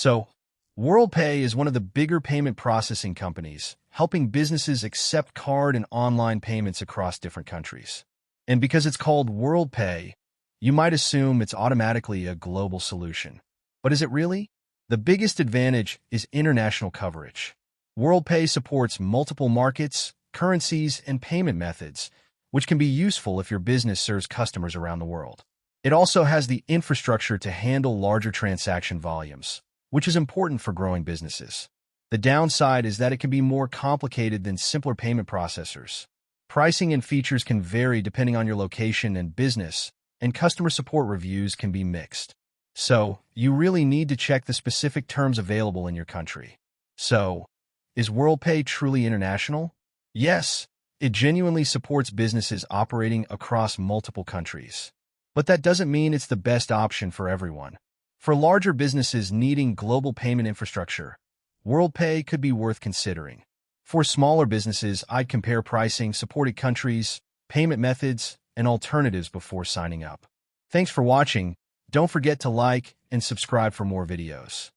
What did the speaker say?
So, Worldpay is one of the bigger payment processing companies, helping businesses accept card and online payments across different countries. And because it's called Worldpay, you might assume it's automatically a global solution. But is it really? The biggest advantage is international coverage. Worldpay supports multiple markets, currencies, and payment methods, which can be useful if your business serves customers around the world. It also has the infrastructure to handle larger transaction volumes, which is important for growing businesses. The downside is that it can be more complicated than simpler payment processors. Pricing and features can vary depending on your location and business, and customer support reviews can be mixed. So, you really need to check the specific terms available in your country. So, is Worldpay truly international? Yes, it genuinely supports businesses operating across multiple countries. But that doesn't mean it's the best option for everyone. For larger businesses needing global payment infrastructure, Worldpay could be worth considering. For smaller businesses, I'd compare pricing, supported countries, payment methods, and alternatives before signing up. Thanks for watching. Don't forget to like and subscribe for more videos.